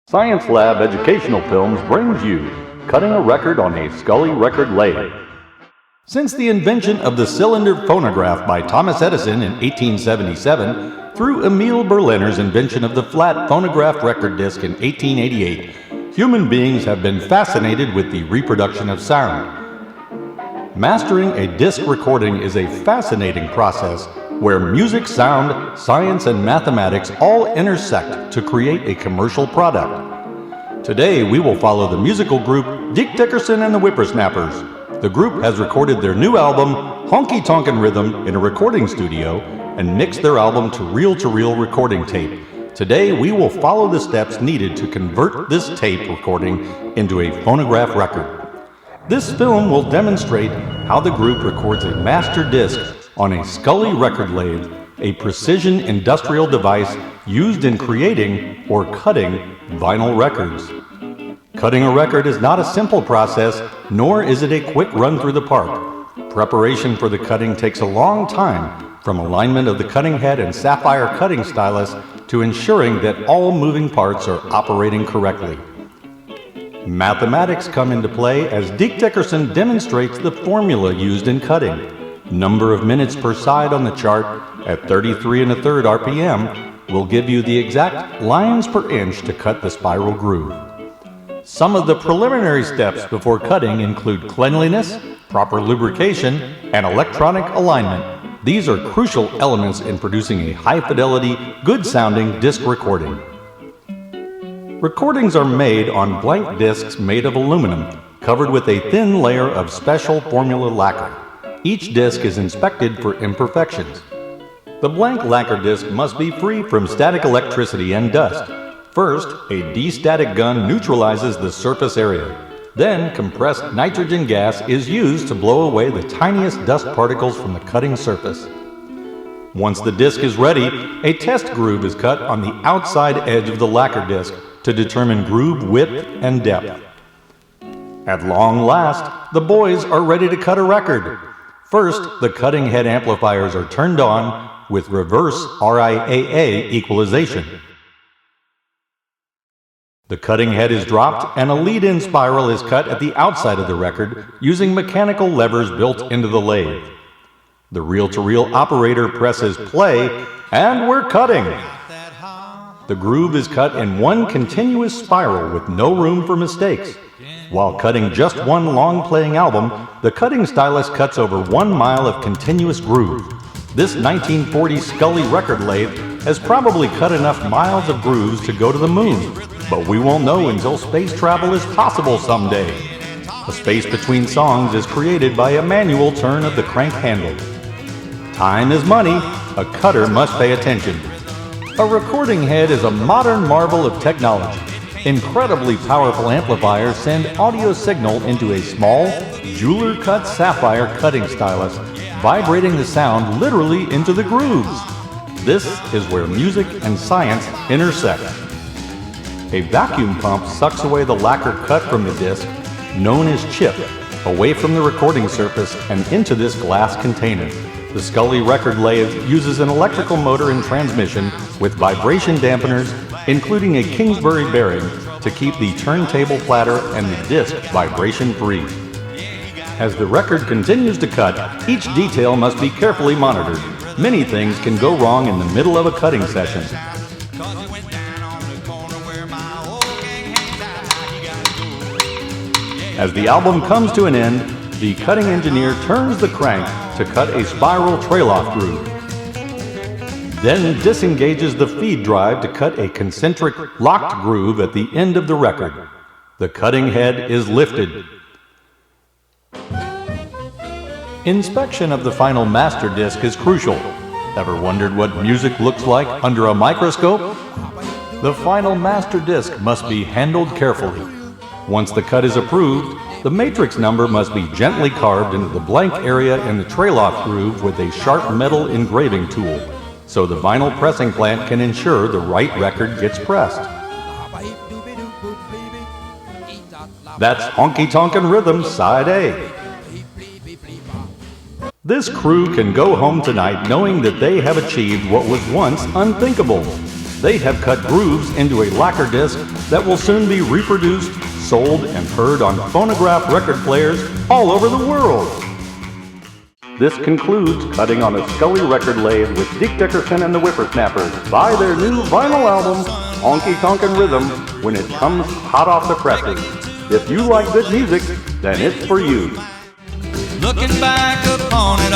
Science Lab Educational Films brings you Cutting a Record on a Scully Record Lathe. Since the invention of the cylinder phonograph by Thomas Edison in 1877, through Emil Berliner's invention of the flat phonograph record disc in 1888, human beings have been fascinated with the reproduction of sound. Mastering a disc recording is a fascinating process where music, sound, science, and mathematics all intersect to create a commercial product. Today, we will follow the musical group Deke Dickerson and the Whippersnappers. The group has recorded their new album, Honky Tonkin' Rhythm, in a recording studio and mixed their album to reel recording tape. Today, we will follow the steps needed to convert this tape recording into a phonograph record. This film will demonstrate how the group records a master disc on a Scully record lathe, a precision industrial device used in creating or cutting vinyl records. Cutting a record is not a simple process, nor is it a quick run through the park. Preparation for the cutting takes a long time, from alignment of the cutting head and sapphire cutting stylus to ensuring that all moving parts are operating correctly. Mathematics come into play as Deke Dickerson demonstrates the formula used in cutting. Number of minutes per side on the chart at 33 1/3 RPM will give you the exact lines per inch to cut the spiral groove. Some of the preliminary steps before cutting include cleanliness, proper lubrication, and electronic alignment. These are crucial elements in producing a high-fidelity, good-sounding disc recording. Recordings are made on blank discs made of aluminum, covered with a thin layer of special formula lacquer. Each disc is inspected for imperfections. The blank lacquer disc must be free from static electricity and dust. First, a de-static gun neutralizes the surface area. Then, compressed nitrogen gas is used to blow away the tiniest dust particles from the cutting surface. Once the disc is ready, a test groove is cut on the outside edge of the lacquer disc to determine groove width and depth. At long last, the boys are ready to cut a record. First, the cutting head amplifiers are turned on with reverse RIAA equalization. The cutting head is dropped and a lead-in spiral is cut at the outside of the record using mechanical levers built into the lathe. The reel-to-reel operator presses play and we're cutting. The groove is cut in one continuous spiral with no room for mistakes. While cutting just one long-playing album, the cutting stylus cuts over 1 mile of continuous groove. This 1940 Scully record lathe has probably cut enough miles of grooves to go to the moon, but we won't know until space travel is possible someday. The space between songs is created by a manual turn of the crank handle. Time is money. A cutter must pay attention. A recording head is a modern marvel of technology. Incredibly powerful amplifiers send audio signal into a small, jeweler-cut sapphire cutting stylus, vibrating the sound literally into the grooves. This is where music and science intersect. A vacuum pump sucks away the lacquer cut from the disc, known as chip, away from the recording surface and into this glass container. The Scully record lathe uses an electrical motor and transmission with vibration dampeners, including a Kingsbury bearing, to keep the turntable platter and the disc vibration-free. As the record continues to cut, each detail must be carefully monitored. Many things can go wrong in the middle of a cutting session. As the album comes to an end, the cutting engineer turns the crank to cut a spiral trail-off groove. Then disengages the feed drive to cut a concentric locked groove at the end of the record. The cutting head is lifted. Inspection of the final master disc is crucial. Ever wondered what music looks like under a microscope? The final master disc must be handled carefully. Once the cut is approved, the matrix number must be gently carved into the blank area in the trail-off groove with a sharp metal engraving tool, so the vinyl pressing plant can ensure the right record gets pressed. That's Honky Tonkin' Rhythm Side A. This crew can go home tonight knowing that they have achieved what was once unthinkable. They have cut grooves into a lacquer disc that will soon be reproduced, sold, and heard on phonograph record players all over the world. This concludes Cutting on a Scully Record Lathe with Deke Dickerson and the Whippersnappers. Buy their new vinyl album, Honky Tonkin' Rhythm, when it comes hot off the presses. If you like good music, then it's for you. Looking back upon it